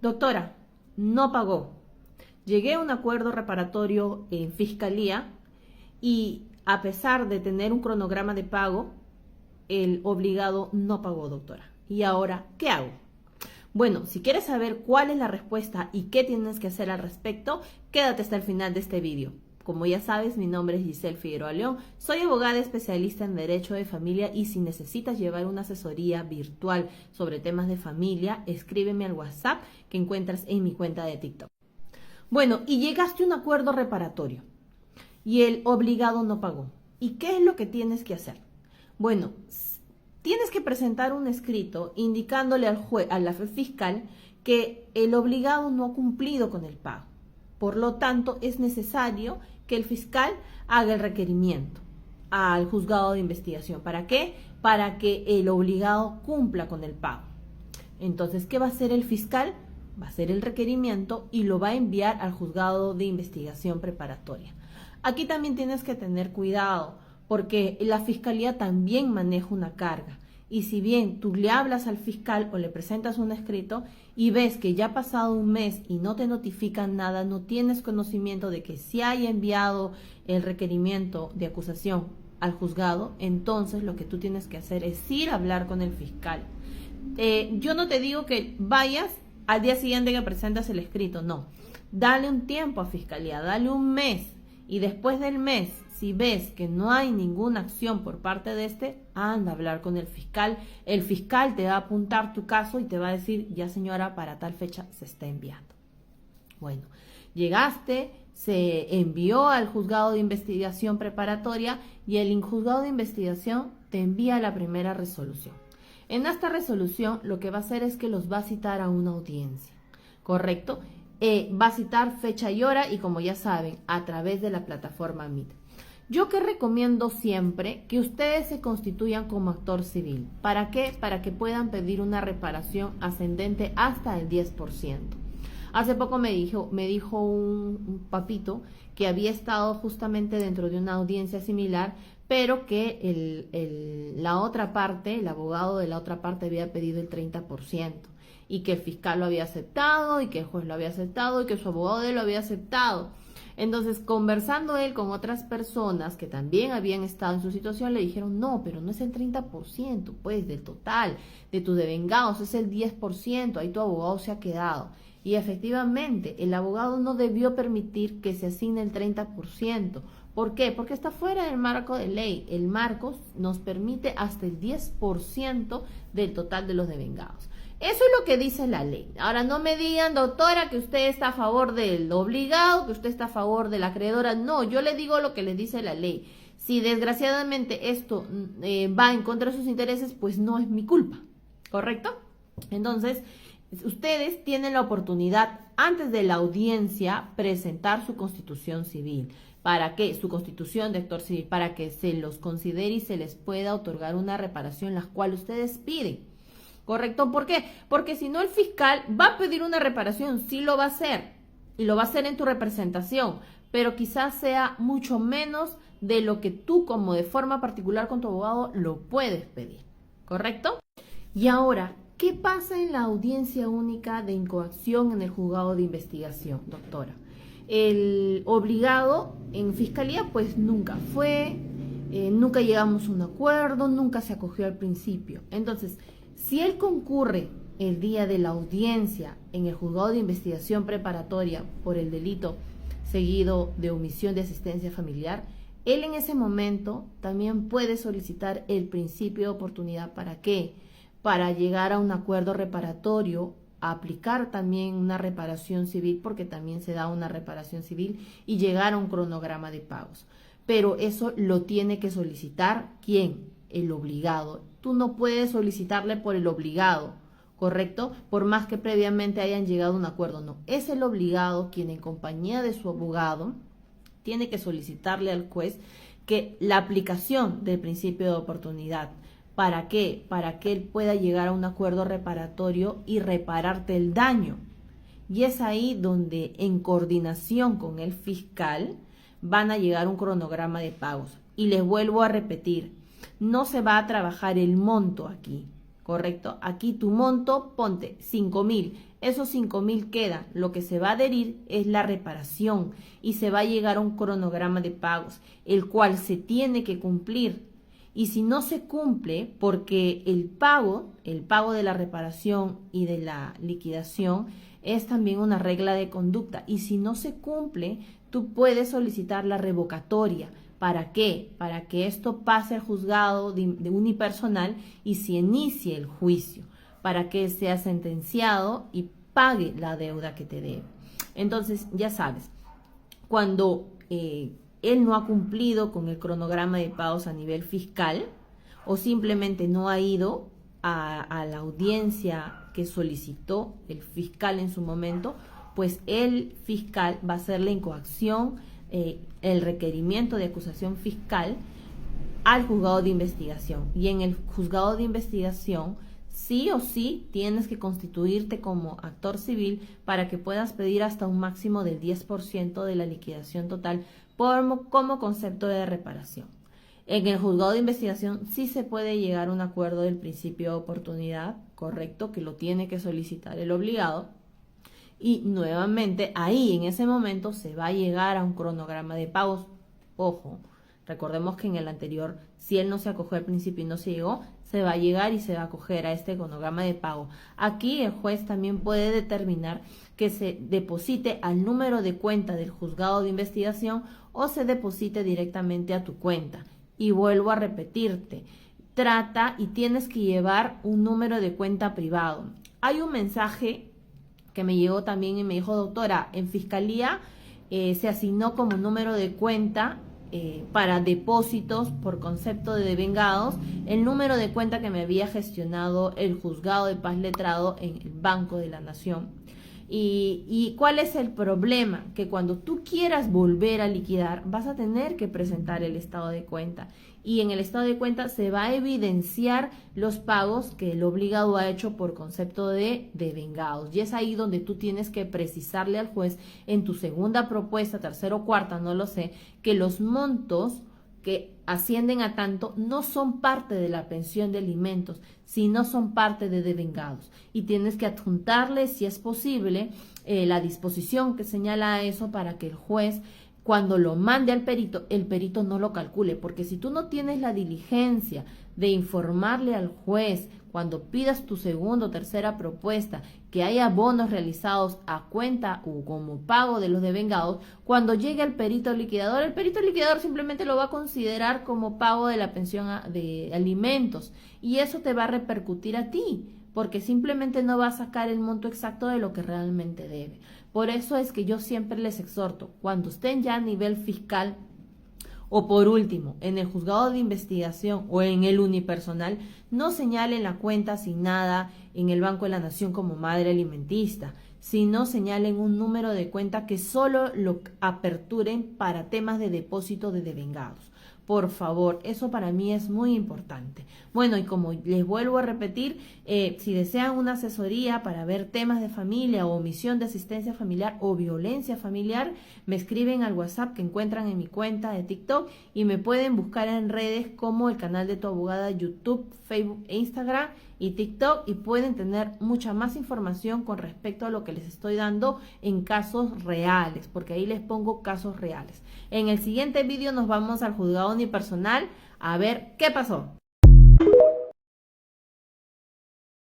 Doctora, no pagó. Llegué a un acuerdo reparatorio en fiscalía y a pesar de tener un cronograma de pago, el obligado no pagó, doctora. ¿Y ahora qué hago? Bueno, si quieres saber cuál es la respuesta y qué tienes que hacer al respecto, quédate hasta el final de este vídeo. Como ya sabes, mi nombre es Giselle Figueroa León, soy abogada especialista en Derecho de Familia y si necesitas llevar una asesoría virtual sobre temas de familia, escríbeme al WhatsApp que encuentras en mi cuenta de TikTok. Bueno, y llegaste a un acuerdo reparatorio y el obligado no pagó. ¿Y qué es lo que tienes que hacer? Bueno, tienes que presentar un escrito indicándole a la fiscal que el obligado no ha cumplido con el pago. Por lo tanto, es necesario que el fiscal haga el requerimiento al juzgado de investigación. ¿Para qué? Para que el obligado cumpla con el pago. Entonces, ¿qué va a hacer el fiscal? Va a hacer el requerimiento y lo va a enviar al juzgado de investigación preparatoria. Aquí también tienes que tener cuidado porque la fiscalía también maneja una carga. Y si bien tú le hablas al fiscal o le presentas un escrito y ves que ya ha pasado un mes y no te notifican nada, no tienes conocimiento de que se haya enviado el requerimiento de acusación al juzgado, entonces lo que tú tienes que hacer es ir a hablar con el fiscal. Yo no te digo que vayas al día siguiente que presentas el escrito, no. Dale un tiempo a fiscalía, dale un mes y después del mes, si ves que no hay ninguna acción por parte de anda a hablar con el fiscal te va a apuntar tu caso y te va a decir, ya señora, para tal fecha se está enviando. Bueno, llegaste, se envió al juzgado de investigación preparatoria y el juzgado de investigación te envía la primera resolución. En esta resolución lo que va a hacer es que los va a citar a una audiencia, ¿correcto? Va a citar fecha y hora y como ya saben, a través de la plataforma Meet. Yo que recomiendo siempre que ustedes se constituyan como actor civil. ¿Para qué? Para que puedan pedir una reparación ascendente hasta el 10%. Hace poco me dijo un papito que había estado justamente dentro de una audiencia similar, pero que la otra parte, el abogado de la otra parte había pedido el 30% y que el fiscal lo había aceptado y que el juez lo había aceptado y que su abogado de él lo había aceptado. Entonces, conversando él con otras personas que también habían estado en su situación, le dijeron, no, pero no es el 30%, pues, del total, de tus devengados, es el 10%, ahí tu abogado se ha quedado. Y efectivamente, el abogado no debió permitir que se asigne el 30%. ¿Por qué? Porque está fuera del marco de ley. El marco nos permite hasta el 10% del total de los devengados. Eso es lo que dice la ley. Ahora no me digan, doctora, que usted está a favor del obligado, que usted está a favor de la acreedora. No, yo le digo lo que le dice la ley. Si desgraciadamente esto va en contra de sus intereses, pues no es mi culpa, ¿correcto? Entonces, ustedes tienen la oportunidad, antes de la audiencia, presentar su constitución civil. ¿Para qué? Su constitución de actor civil, para que se los considere y se les pueda otorgar una reparación, la cual ustedes piden. ¿Correcto? ¿Por qué? Porque si no el fiscal va a pedir una reparación, sí lo va a hacer, y lo va a hacer en tu representación, pero quizás sea mucho menos de lo que tú como de forma particular con tu abogado lo puedes pedir, ¿correcto? Y ahora, ¿qué pasa en la audiencia única de incoacción en el juzgado de investigación, doctora? El obligado en fiscalía pues nunca fue, nunca llegamos a un acuerdo, nunca se acogió al principio. Entonces, si él concurre el día de la audiencia en el juzgado de investigación preparatoria por el delito seguido de omisión de asistencia familiar, él en ese momento también puede solicitar el principio de oportunidad. ¿Para qué? Para llegar a un acuerdo reparatorio, a aplicar también una reparación civil, porque también se da una reparación civil, y llegar a un cronograma de pagos. Pero eso lo tiene que solicitar ¿quién? El obligado. Tú no puedes solicitarle por el obligado, ¿correcto? Por más que previamente hayan llegado a un acuerdo, no. Es el obligado quien en compañía de su abogado tiene que solicitarle al juez que la aplicación del principio de oportunidad. ¿Para qué? Para que él pueda llegar a un acuerdo reparatorio y repararte el daño. Y es ahí donde en coordinación con el fiscal van a llegar a un cronograma de pagos. Y les vuelvo a repetir, no se va a trabajar el monto aquí, ¿correcto? Aquí tu monto, ponte 5.000. esos 5.000 quedan. Lo que se va a adherir es la reparación y se va a llegar a un cronograma de pagos, el cual se tiene que cumplir. Y si no se cumple, porque el pago de la reparación y de la liquidación es también una regla de conducta. Y si no se cumple, tú puedes solicitar la revocatoria. ¿Para qué? Para que esto pase al juzgado de unipersonal y se inicie el juicio, para que sea sentenciado y pague la deuda que te debe. Entonces, ya sabes, cuando él no ha cumplido con el cronograma de pagos a nivel fiscal o simplemente no ha ido a la audiencia que solicitó el fiscal en su momento, pues el fiscal va a hacer la incoacción, el requerimiento de acusación fiscal al juzgado de investigación. Y en el juzgado de investigación, sí o sí, tienes que constituirte como actor civil para que puedas pedir hasta un máximo del 10% de la liquidación total como concepto de reparación. En el juzgado de investigación sí se puede llegar a un acuerdo del principio de oportunidad, correcto, que lo tiene que solicitar el obligado. Y nuevamente ahí en ese momento se va a llegar a un cronograma de pagos. Ojo, recordemos que en el anterior, si él no se acogió al principio y no se llegó, se va a llegar y se va a acoger a este cronograma de pago. Aquí el juez también puede determinar que se deposite al número de cuenta del juzgado de investigación o se deposite directamente a tu cuenta. Y vuelvo a repetirte, trata y tienes que llevar un número de cuenta privado. Hay un mensaje que me llegó también y me dijo, doctora, en Fiscalía se asignó como número de cuenta para depósitos por concepto de devengados el número de cuenta que me había gestionado el Juzgado de Paz Letrado en el Banco de la Nación. ¿Y cuál es el problema? Que cuando tú quieras volver a liquidar, vas a tener que presentar el estado de cuenta. Y en el estado de cuenta se va a evidenciar los pagos que el obligado ha hecho por concepto de devengados. Y es ahí donde tú tienes que precisarle al juez en tu segunda propuesta, tercera o cuarta, no lo sé, que los montos que ascienden a tanto no son parte de la pensión de alimentos, sino son parte de devengados. Y tienes que adjuntarle, si es posible, la disposición que señala eso para que el juez, cuando lo mande al perito, el perito no lo calcule. Porque si tú no tienes la diligencia de informarle al juez cuando pidas tu segunda o tercera propuesta que haya bonos realizados a cuenta o como pago de los devengados, cuando llegue el perito liquidador simplemente lo va a considerar como pago de la pensión de alimentos y eso te va a repercutir a ti, porque simplemente no va a sacar el monto exacto de lo que realmente debe. Por eso es que yo siempre les exhorto, cuando estén ya a nivel fiscal, o por último, en el juzgado de investigación o en el unipersonal, no señalen la cuenta asignada en el Banco de la Nación como madre alimentista, sino señalen un número de cuenta que solo lo aperturen para temas de depósito de devengados. Por favor, eso para mí es muy importante. Bueno, y como les vuelvo a repetir, si desean una asesoría para ver temas de familia o omisión de asistencia familiar o violencia familiar, me escriben al WhatsApp que encuentran en mi cuenta de TikTok y me pueden buscar en redes como el canal de Tu Abogada, YouTube, Facebook e Instagram y TikTok, y pueden tener mucha más información con respecto a lo que les estoy dando en casos reales, porque ahí les pongo casos reales. En el siguiente vídeo nos vamos al juzgado unipersonal a ver qué pasó.